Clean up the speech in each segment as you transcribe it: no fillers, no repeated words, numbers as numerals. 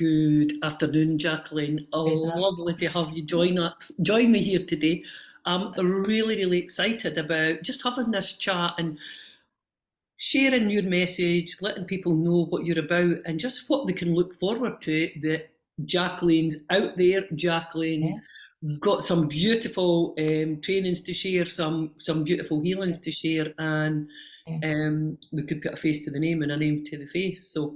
Good afternoon, Jacqueline. Lovely to have you join me here today. I'm really excited about just having this chat and sharing your message, letting people know what you're about and just what they can look forward to. That Jacqueline's out there. Jacqueline's got some beautiful trainings to share, some beautiful healings to share, and we could put a face to the name and a name to the face. So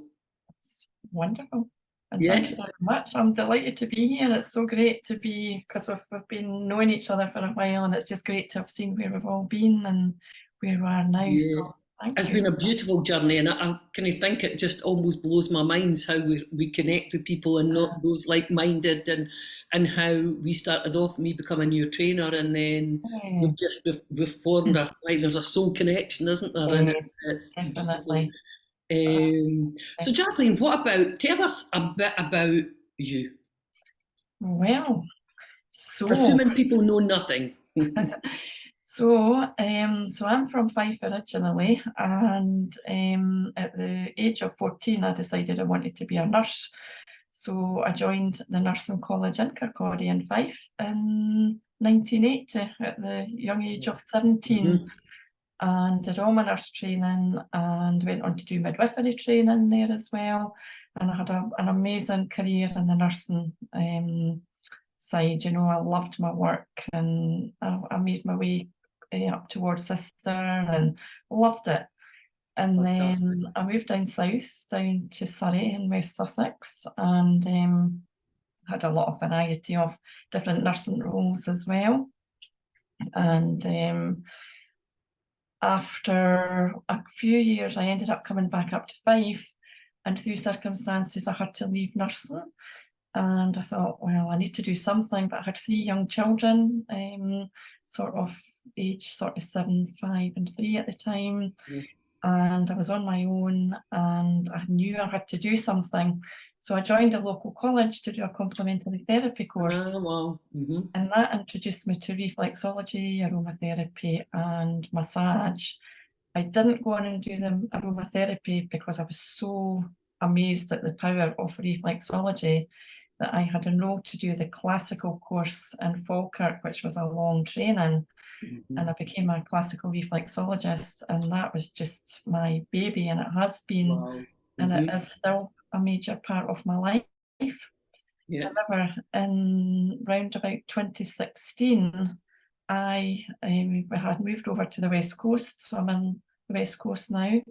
it's wonderful. And thank you very much. I'm delighted to be here. It's so great to be, because we've been knowing each other for a while, and it's just great to have seen where we've all been and where we are now. Yeah. So it's been a beautiful journey, and I kind of think it just almost blows my mind how we connect with people and not those like-minded, and how we started off, me becoming your trainer, and then we've formed there's a soul connection, isn't there? Yes, and it's definitely. So Jacqueline, tell us a bit about you. Well, so presuming people know nothing. So I'm from Fife originally, and at the age of 14 I decided I wanted to be a nurse. So I joined the nursing college in Kirkcaldy in Fife in 1980 at the young age of 17. And did all my nurse training and went on to do midwifery training there as well. And I had an amazing career in the nursing side. You know, I loved my work, and I made my way up towards Sister and loved it. And then I moved down south, down to Surrey in West Sussex, and had a lot of variety of different nursing roles as well. And after a few years, I ended up coming back up to Fife, and through circumstances I had to leave nursing. And I thought, well, I need to do something, but I had 3 young children, sort of age 7, 5 and 3 at the time. And I was on my own, and I knew I had to do something. So I joined a local college to do a complementary therapy course. And that introduced me to reflexology, aromatherapy and massage. I didn't go on and do the aromatherapy because I was so amazed at the power of reflexology that I had enrolled to do the classical course in Falkirk, which was a long training. And I became a classical reflexologist, and that was just my baby, and it has been, and it is still a major part of my life. However, in round about 2016, I had moved over to the West Coast, so I'm in the West Coast now,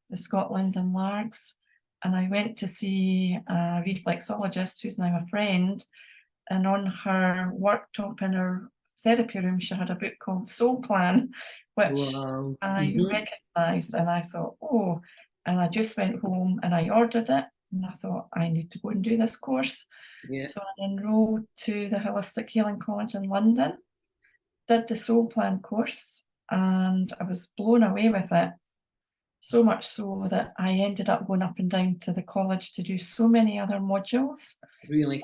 the Scotland and Largs, and I went to see a reflexologist who's now a friend, and on her worktop in her therapy room, she had a book called Soul Plan, which I recognised, and I thought, oh, and I just went home and I ordered it, and I thought, I need to go and do this course. So I enrolled to the Holistic Healing College in London, did the Soul Plan course, and I was blown away with it. So much so that I ended up going up and down to the college to do so many other modules. Really?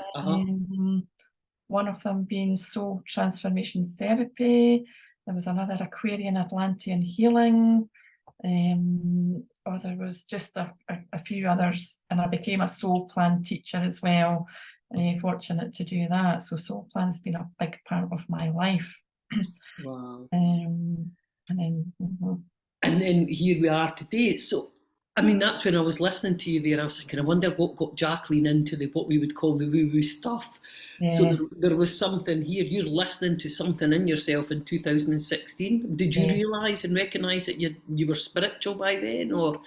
One of them being soul transformation therapy. There was another Aquarian Atlantean healing. Or there was just a few others, and I became a soul plan teacher as well. Fortunate to do that. So soul plan's been a big part of my life. And then here we are today. So, I mean, that's when I was listening to you there, I was thinking, I wonder what got Jacqueline into what we would call the woo-woo stuff. So there was something here. You're listening to something in yourself in 2016. Did you realise and recognise that you were spiritual by then, or?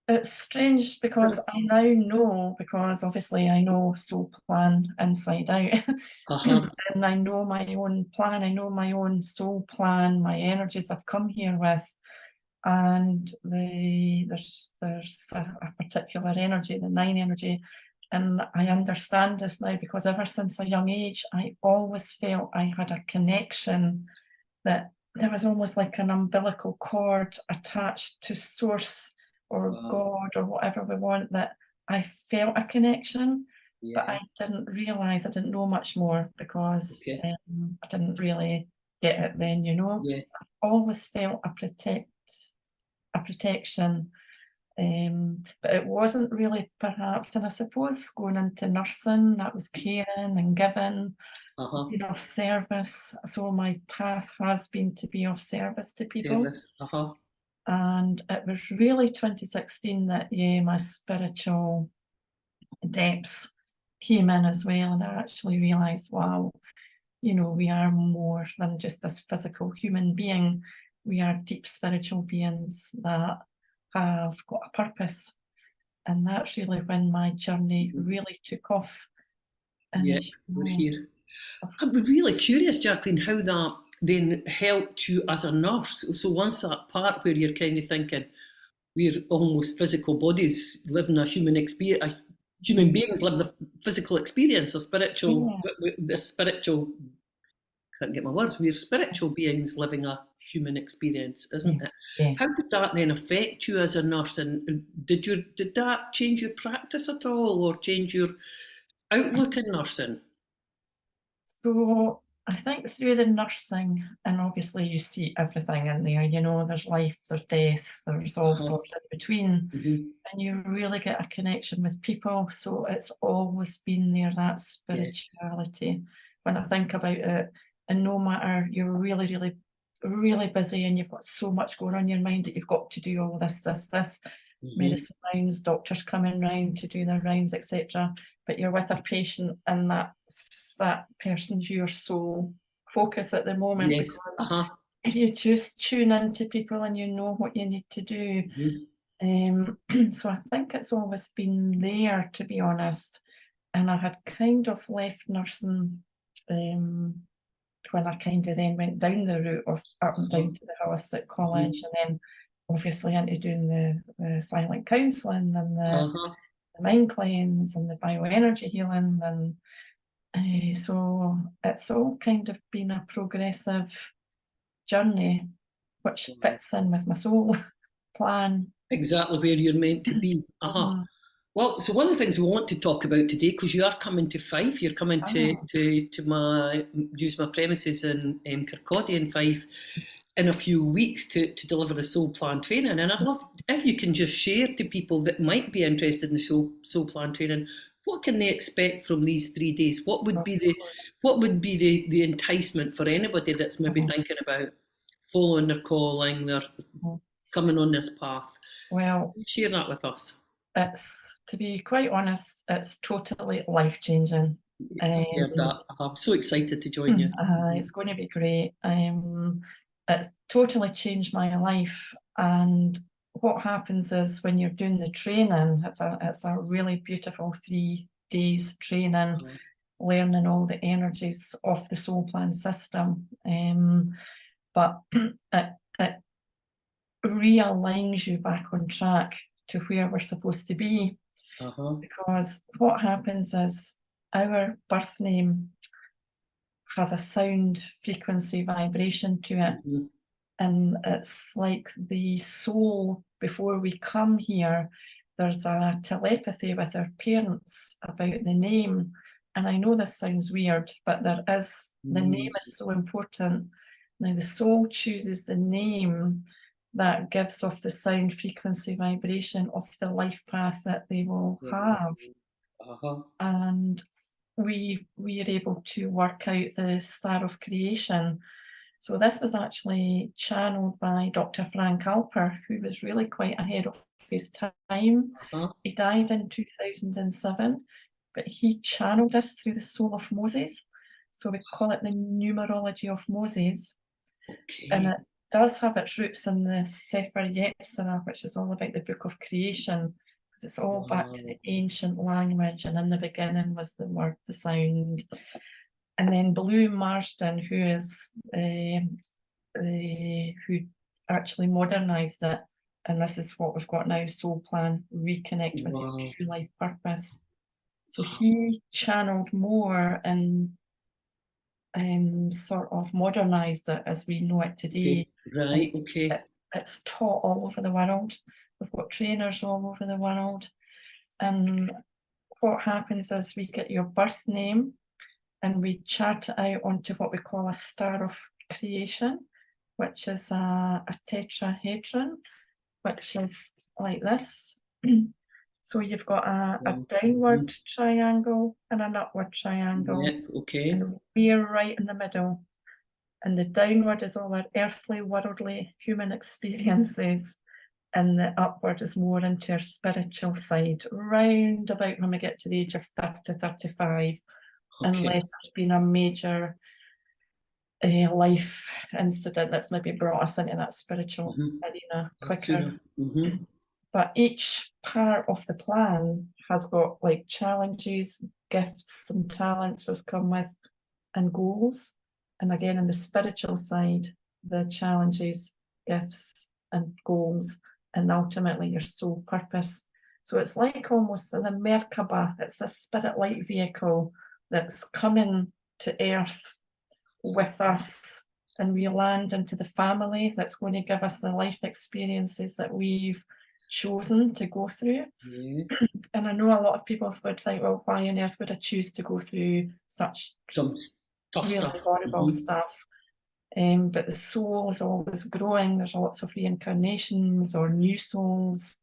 It's strange because I now know, because obviously I know Soul Plan inside out. And I know my own plan, I know my own soul plan, my energies I've come here with. And there's a particular energy, the 9 energy, and I understand this now because ever since a young age I always felt I had a connection, that there was almost like an umbilical cord attached to source or God or whatever we want, that I felt a connection, but I didn't realise, I didn't know much more because I didn't really get it then, you know. I've always felt a protection But it wasn't really perhaps, and I suppose going into nursing, that was caring and giving, Uh-huh. being of service. So my path has been to be of service to people. Service. Uh-huh. And it was really 2016 that, yeah, my spiritual depths came in as well. And I actually realised, wow, you know, we are more than just this physical human being. We are deep spiritual beings that have got a purpose. And that's really when my journey really took off. And Yeah, you we're know, here. I'm really curious, Jacqueline, how that then helped you as a nurse. So once that part where you're kind of thinking, we're almost physical bodies living a human experience, human beings living a physical experience, a spiritual, yeah, the spiritual, can't get my words, we're spiritual beings living a human experience, yeah, isn't it? How yes. did that then affect you as a nurse, and did that change your practice at all, or change your outlook in nursing? So I think through the nursing, and obviously you see everything in there, you know, there's life, there's death, there's all Uh-huh. sorts in between, Hmm. and you really get a connection with people. So it's always been there, that Yes. spirituality. When I think about it, and no matter you're really, really, really busy and you've got so much going on in your mind that you've got to do all this, Hmm. medicine rounds, doctors coming round to do their rounds, etc. But you're with a patient, and that person's your sole focus at the moment, Yes. because Uh-huh. you just tune into people and you know what you need to do. Hmm. So I think it's always been there, to be honest. And I had kind of left nursing um, when I kind of then went down the route of up and Uh-huh. down to the holistic Hmm. college, and then obviously into doing the silent counselling and Uh-huh. the mind cleanse and the bioenergy healing. And so it's all kind of been a progressive journey, which fits in with my soul plan. Exactly where you're meant to be. Uh-huh. Mhm. Well, so one of the things we want to talk about today, because you are coming to Fife, you're coming Ah, to my use my premises in Kirkcaldy in Fife yes. in a few weeks to deliver the soul plan training. And I'd love if you can just share to people that might be interested in the soul plan training, what can they expect from these 3 days? Of What would be the enticement for anybody that's maybe course. thinking about following their calling, they're Mhm. coming on this path? Well, Share that with us. it's, to be quite honest, it's totally life changing. I've heard that. I'm so excited to join you. Mhm. It's going to be great. It's totally changed my life. And what happens is when you're doing the training, it's a really beautiful 3 days training, Uh, learning all the energies of the soul plan system. But it realigns you back on track to where we're supposed to be. uh-huh. Because what happens is our birth name has a sound, frequency, vibration to it. Mhm. And it's like the soul, before we come here, there's a telepathy with our parents about the name. And I know this sounds weird, but the name Mm. is so important. Now, the soul chooses the name that gives off the sound, frequency, vibration of the life path that they will have. Uh-huh. And we are able to work out the star of creation. So this was actually channeled by Dr. Frank Alper, who was really quite ahead of his time. Uh-huh. He died in 2007, but he channeled us through the soul of Moses. So we call it the numerology of Moses, and Okay. it does have its roots in the Sefer Yetzirah, which is all about the book of creation, because it's all back to Wow. the ancient language, and in the beginning was the word, the sound. And then Blue Marsden, who actually modernised it, and this is what we've got now: soul plan, reconnect with your Wow. true life purpose. So he channeled more and sort of modernised it as we know it Okay. today. And Right. Okay. it's taught all over the world. We've got trainers all over the world. And what happens is we get your birth name and we chart it out onto what we call a star of creation, which is a tetrahedron, which is like this. So you've got a downward triangle and an upward triangle. Yep, okay. And we're right in the middle. And the downward is all our earthly, worldly, human experiences. And the upward is more into our spiritual side, round about when we get to the age of 30, 35, unless there's been a major life incident that's maybe brought us into that spiritual arena quicker. But each part of the plan has got like challenges, gifts and talents we've come with, and goals. And again, in the spiritual side, the challenges, gifts and goals, and ultimately your soul purpose. So it's like almost the Merkaba, it's a spirit light vehicle that's coming to earth with us, and we land into the family that's going to give us the life experiences that we've chosen to go through. And I know a lot of people would think, well, why on earth would I choose to go through such some tough really stuff, horrible stuff? But the soul is always growing. There's lots of reincarnations or new souls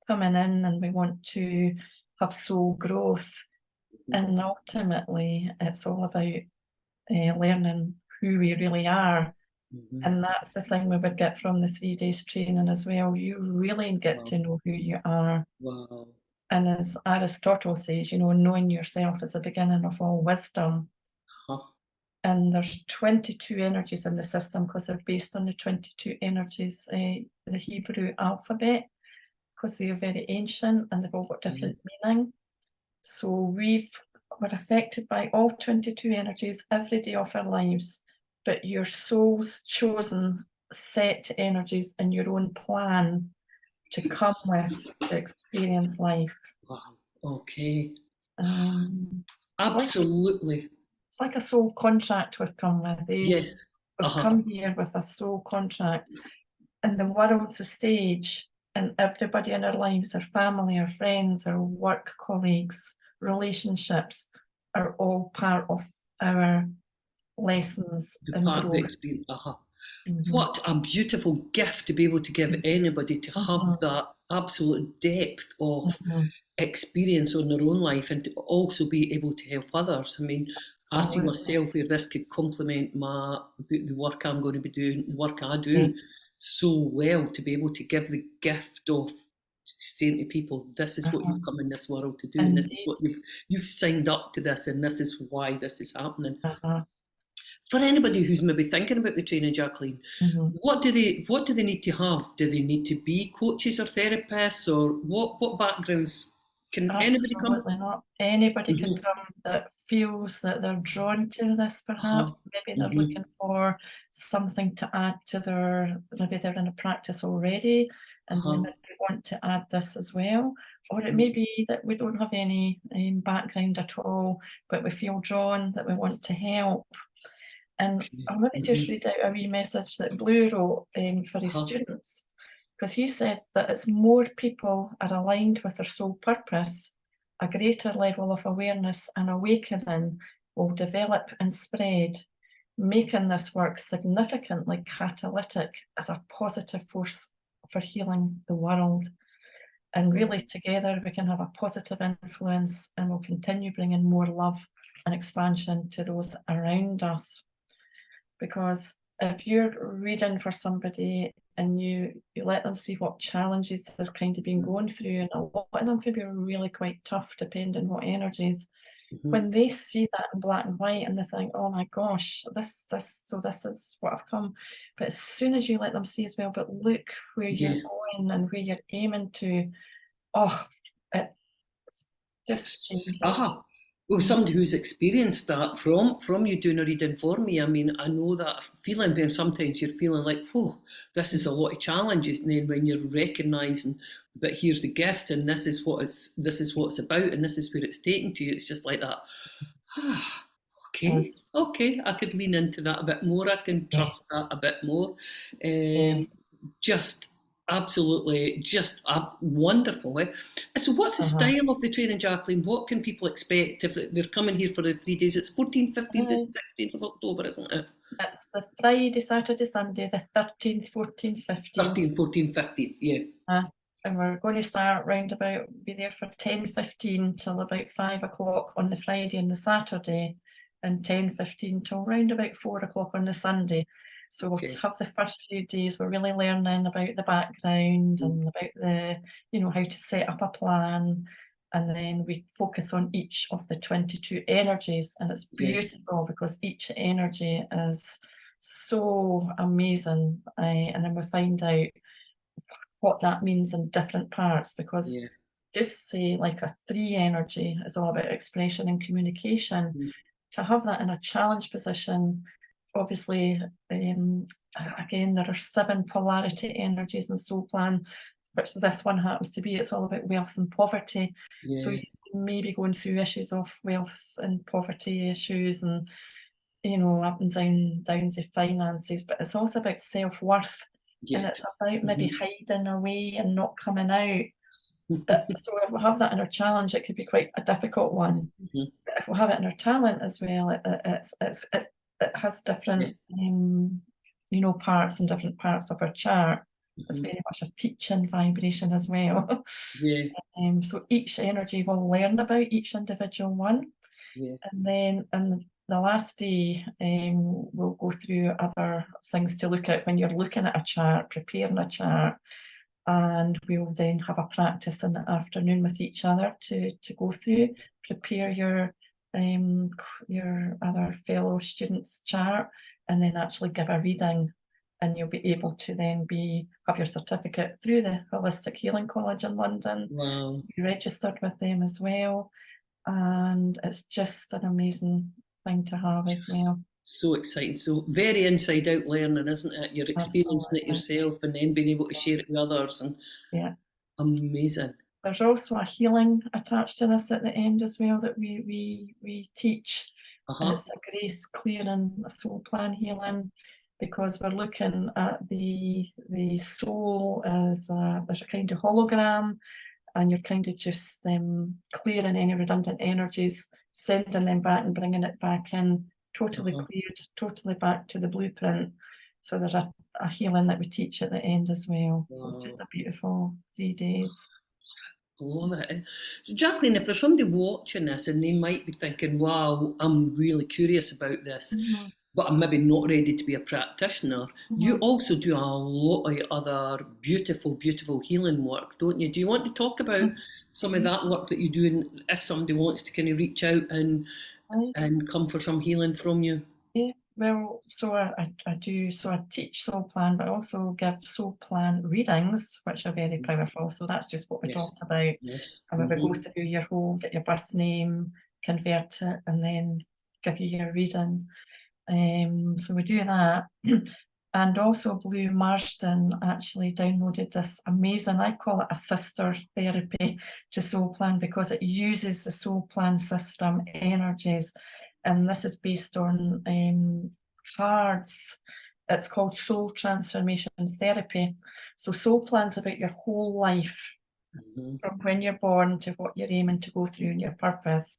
coming in, and we want to have soul growth. And ultimately, it's all about learning who we really are. And that's the thing we would get from the 3 days training as well. You really get to know who you are. And as Aristotle says, knowing yourself is the beginning of all wisdom. And there's 22 energies in the system because they're based on the 22 energies, the Hebrew alphabet, because they're very ancient and they've all got different meaning. So we're affected by all 22 energies every day of our lives, but your soul's chosen set energies in your own plan to come with to experience life. Okay. Absolutely. It's like a soul contract we've come with. Yes. We've come here with a soul contract, and the world's a stage, and everybody in our lives, our family, our friends, our work colleagues, relationships are all part of our lessons and growth. What a beautiful gift to be able to give anybody, to have that absolute depth of experience on their own life, and to also be able to help others. I mean, I see myself where this could complement the work I'm going to be doing, the work I do so well, to be able to give the gift of saying to people, this is what you've come in this world to do, and this is what you've signed up to this, and this is why this is happening. For anybody who's maybe thinking about the training, Jacqueline, what do they need to have? Do they need to be coaches or therapists, or what backgrounds can anybody come? Absolutely not. Anybody can come that feels that they're drawn to this, perhaps. Maybe they're looking for something to add to maybe they're in a practice already, and they maybe want to add this as well. Or it may be that we don't have any background at all, but we feel drawn, that we want to help. And I'll maybe just read out a wee message that Blue wrote for his students, because he said that as more people are aligned with their soul purpose, a greater level of awareness and awakening will develop and spread, making this work significantly catalytic as a positive force for healing the world. And really together we can have a positive influence, and we'll continue bringing more love and expansion to those around us. Because if you're reading for somebody and you let them see what challenges they're kind of been going through, and a lot of them can be really quite tough depending what energies, when they see that in black and white and they think, oh my gosh, this is what I've come. But as soon as you let them see as well, but look where you're going and where you're aiming to, it just changes. Well, somebody who's experienced that from you doing a reading for me, I mean, I know that feeling when sometimes you're feeling like, oh, this is a lot of challenges, and then when you're recognising, but here's the gifts, and this is what it's about, and this is where it's taking to you, it's just like that. Okay, I could lean into that a bit more. I can trust that a bit more. Just absolutely, just wonderful. So what's the style of the training, Jacqueline? What can people expect if they're coming here for the 3 days? It's 14th, 15th and 16th of October, isn't it? It's the Friday, Saturday, Sunday, the 13th, 14th, 15th. 13, 14, 15, yeah. And we're going to start round about, be there for 10:15 till about 5 o'clock on the Friday and the Saturday, and 10:15 till round about 4 o'clock on the Sunday. So we'll Okay. have the first few days, we're really learning about the background and about the, you know, how to set up a plan. And then we focus on each of the 22 energies, and it's Yeah. beautiful because each energy is so amazing. And then we find out what that means in different parts, because Yeah. just say like a 3 energy is all about expression and communication. Mm. To have that in a challenge position, obviously, again, there are 7 polarity energies in soul plan, which this one happens to be. It's all about wealth and poverty. So Yeah. you may be going through issues of wealth and poverty issues, and, you know, up and downs of finances, but it's also about self-worth. And Yes. it's about maybe hiding away and not coming out. But so if we have that in our challenge, it could be quite a difficult one. But if we have it in our talent as well, it has different, you know, parts and different parts of our chart. It's very much a teaching vibration as well. Yeah. So each energy will learn about each individual one. Yeah. And then in the last day, we'll go through other things to look at when you're looking at a chart, preparing a chart. And we'll then have a practice in the afternoon with each other to go through, prepare your other fellow students' chart, and then actually give a reading. And you'll be able to then have your certificate through the Holistic Healing College in London. Wow. You registered with them as well. And it's just an amazing thing to have as well. So exciting. So very inside out learning, isn't it? You're experiencing it yourself and then being able to share it with others. And yeah, amazing. There's also a healing attached to this at the end as well that we teach. And it's a grace clearing, a soul plan healing, because we're looking at the soul as there's a kind of hologram, and you're kind of just clearing any redundant energies, sending them back and bringing it back in, totally cleared, totally back to the blueprint. So there's a healing that we teach at the end as well. So it's just a beautiful 3 days. I love it. So Jacqueline, if there's somebody watching this and they might be thinking, wow, I'm really curious about this, but I'm maybe not ready to be a practitioner, you also do a lot of other beautiful, beautiful healing work, don't you? Do you want to talk about some of that work that you do, and if somebody wants to kind of reach out and come for some healing from you? Yeah, well, so I teach soul plan, but I also give soul plan readings, which are very powerful. So that's just what we talked about. Yes. And we go through your whole, get your birth name, convert it, and then give you your reading. So we do that. And also Blue Marsden actually downloaded this amazing, I call it a sister therapy to soul plan, because it uses the soul plan system energies. And this is based on cards. It's called Soul Transformation Therapy. So soul plan's about your whole life, from when you're born to what you're aiming to go through and your purpose.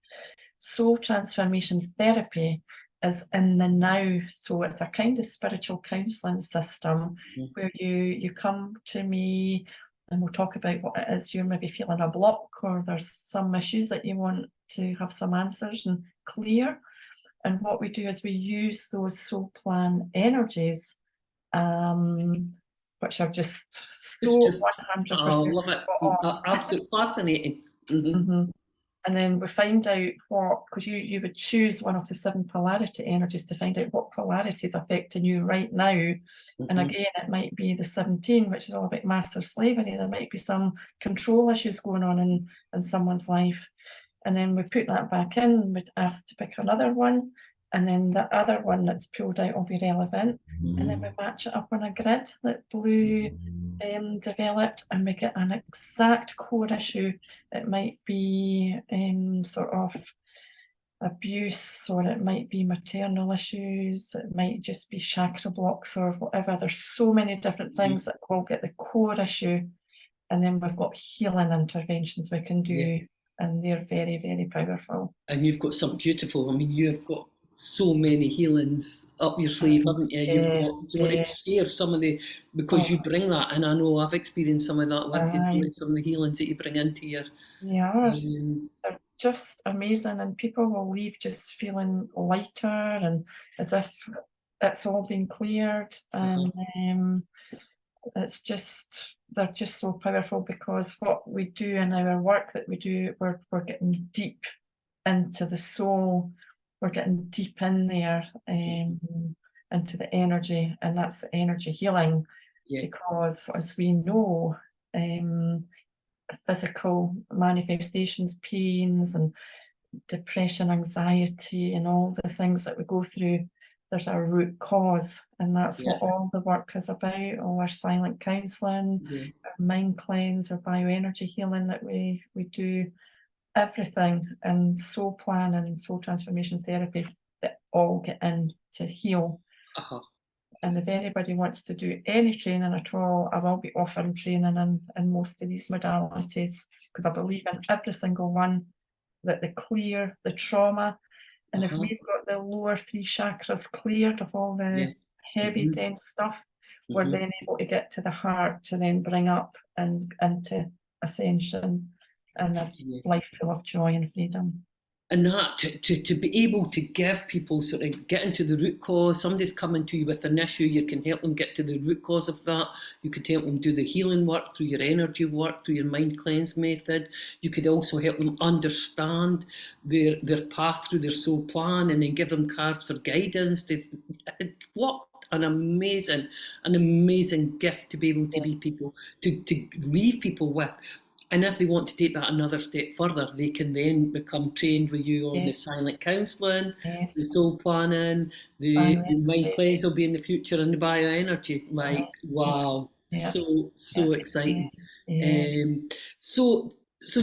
Soul Transformation Therapy is in the now. So it's a kind of spiritual counselling system where you come to me and we'll talk about what it is you're maybe feeling a block, or there's some issues that you want to have some answers and clear. And what we do is we use those soul plan energies, which are just so 100%. I love it. Absolutely fascinating. And then we find out because you would choose one of the 7 polarity energies to find out what polarity is affecting you right now. And again, it might be the 17, which is all about master slavery. There might be some control issues going on in someone's life. And then we put that back in, we'd ask to pick another one, and then the other one that's pulled out will be relevant. And then we match it up on a grid that Blue developed, and make it an exact core issue. It might be sort of abuse, or it might be maternal issues, it might just be chakra blocks or whatever. There's so many different things that will get the core issue. And then we've got healing interventions we can do. And they're very, very powerful. And you've got some beautiful, I mean, you've got so many healings up your sleeve, haven't you? You've Yeah, got, do you want to yeah. share some of the, because Oh, you bring that, and I know I've experienced some of that with you, aye. some of the healings that you bring into your, They are. um, They're just amazing, and people will leave just feeling lighter and as if it's all been cleared. uh-huh, And it's just, they're just so powerful, because what we do in our work that we do, we're getting deep into the soul, we're getting deep in there, into the energy, and that's the energy healing. yeah, Because as we know, physical manifestations, pains and depression, anxiety, and all the things that we go through, there's a root cause, and that's yeah, what all the work is about. All our silent counselling, yeah, our mind cleanse, our bioenergy healing that we do, everything, and soul plan and soul transformation therapy, that all get in to heal. uh-huh, And if anybody wants to do any training at all, I will be offering training in most of these modalities, because I believe in every single one, that they clear the trauma. And if uh-huh, we've got the lower three chakras cleared of all the yeah, heavy, mhm, dense stuff, we're mhm, then able to get to the heart to then bring up and into ascension and a yeah. life full of joy and freedom. And that to be able to give people, sort of get into the root cause. Somebody's coming to you with an issue, you can help them get to the root cause of that. You could help them do the healing work through your energy work, through your mind cleanse method. You could also help them understand their path through their soul plan, and then give them cards for guidance. What an amazing gift to be able to Yeah. be people, to leave people with. And if they want to take that another step further, they can then become trained with you on the Yes, silent counselling, the yes. soul planning, the mind Bioenergy. cleanse will be in the future, and the bioenergy. Yeah, Like, yeah, wow, yeah, so yeah, exciting. yeah. Um, so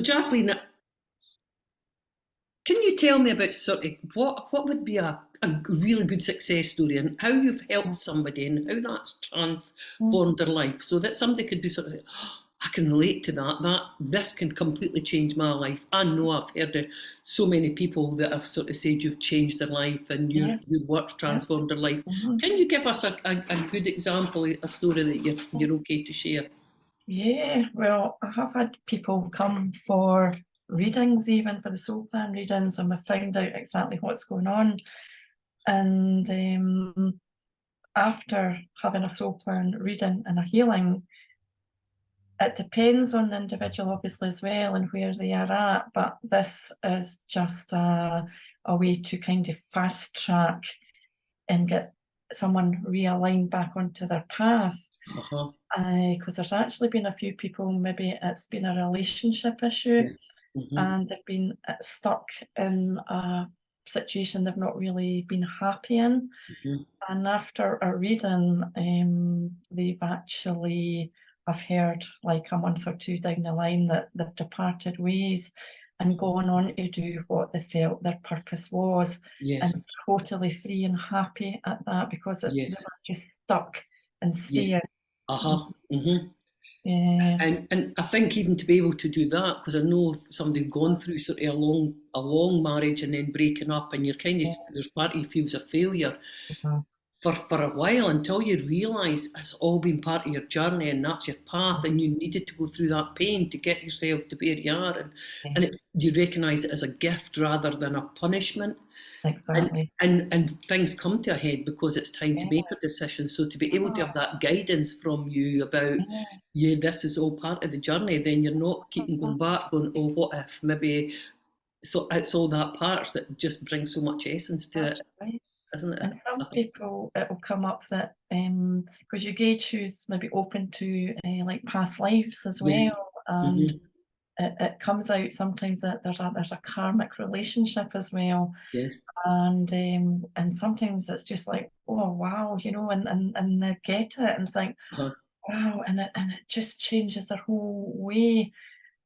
Jacqueline, can you tell me about sort of what would be a really good success story, and how you've helped somebody and how that's Mhm. transformed their life, so that somebody could be sort of, "Oh, I can relate to that. This can completely change my life." I know I've heard of so many people that have sort of said you've changed their life and Yeah, your work's yeah. transformed their life. Mhm. Can you give us a good example, a story that you're okay to share? Yeah, well, I have had people come for readings, even for the soul plan readings, and we've found out exactly what's going on. And after having a soul plan reading and a healing, it depends on the individual, obviously, as well, and where they are at. But this is just a way to kind of fast track and get someone realigned back onto their path. Uh-huh. Because there's actually been a few people, maybe it's been a relationship issue, Yeah. Mm-hmm. and they've been stuck in a situation they've not really been happy in. Mm-hmm. And after a reading, they've actually, I've heard like a month or two down the line, that they've departed ways and gone on to do what they felt their purpose was, Yeah. and totally free and happy at that, because they Yes. were just stuck and Yeah. staying. Uh-huh. Mm-hmm. Yeah, And I think even to be able to do that, because I know somebody gone through sort of a long marriage and then breaking up, and you're kind of, yeah, there's part of you feels a failure mhm, for a while, until you realise it's all been part of your journey and that's your path, and you needed to go through that pain to get yourself to where you are, and yes, you recognise it as a gift rather than a punishment. and exactly. and things come to a head because it's time to Yeah, make a decision. So to be able to have ah, that guidance from you about, yeah, yeah, this is all part of the journey, then you're not keeping mhm, going back, going, oh, what if maybe. So it's all that part that just brings so much essence to that's it, right. isn't it? And some Uh-huh. people, it will come up that, because you gauge who's maybe open to like past lives as Yeah. well, and Hmm. it comes out sometimes that there's a karmic relationship as well, Yes. and sometimes it's just like, oh wow, and they get it, and it's like, Uh-huh. wow, and it just changes their whole way.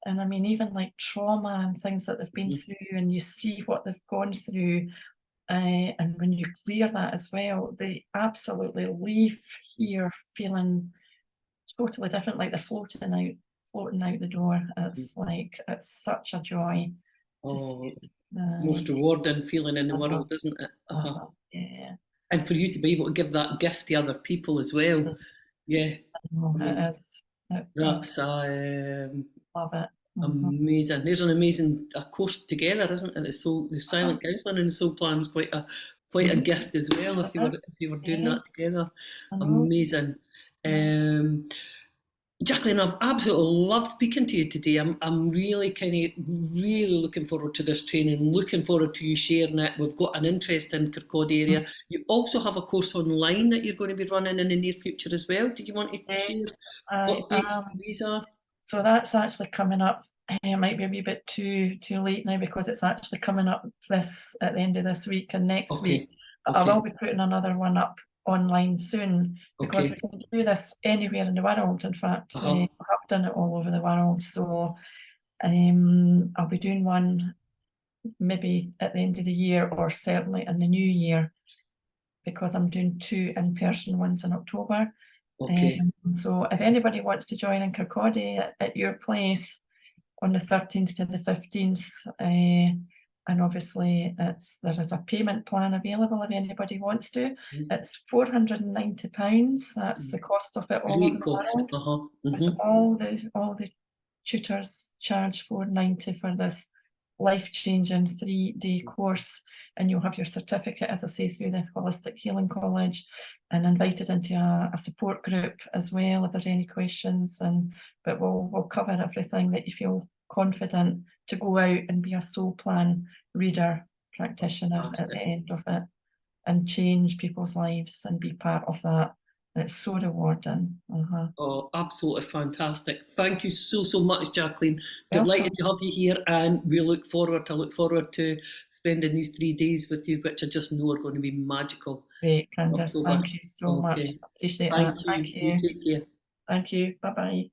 And I mean, even like trauma and things that they've been Hmm. through, and you see what they've gone through, and when you clear that as well, they absolutely leave here feeling totally different, like they're floating out the door. It's like, it's such a joy to see Oh, it. Most rewarding feeling in the world, isn't it? Yeah. And for you to be able to give that gift to other people as well. Yeah. It is. That's love it. Amazing. There's an amazing course together, isn't it? So the silent counselling and the soul plan is quite a gift as well. If you were doing that together, amazing. Jacqueline, I've absolutely loved speaking to you today. I'm really really looking forward to this training, looking forward to you sharing it. We've got an interest in Kirkcaldy area. You also have a course online that you're going to be running in the near future as well. Do you want to share what dates these are? So that's actually coming up. It might be a wee bit too late now because it's actually coming up at the end of this week and next week. But I will be putting another one up online soon because we can do this anywhere in the world. In fact, I have done it all over the world. So I'll be doing one maybe at the end of the year or certainly in the new year because I'm doing 2 in-person ones in October. So if anybody wants to join in Kirkcaldy at your place on the 13th to the 15th, and obviously there is a payment plan available if anybody wants to. It's £490. That's the cost of it all over the world. With all the tutors charge £490 for this life-changing 3-day course, and you'll have your certificate, as I say, through the Holistic Healing College, and invited into a support group as well if there's any questions. But we'll cover everything that you feel confident to go out and be a soul plan reader practitioner at the end of it and change people's lives and be part of that. And it's so rewarding. Oh, absolutely fantastic. Thank you so much, Jacqueline. Delighted to have you here, and we look forward to spending these 3 days with you, which I just know are going to be magical. Great, Candice. Thank you so much. Appreciate that. Thank you. You take care. Thank you. Bye-bye.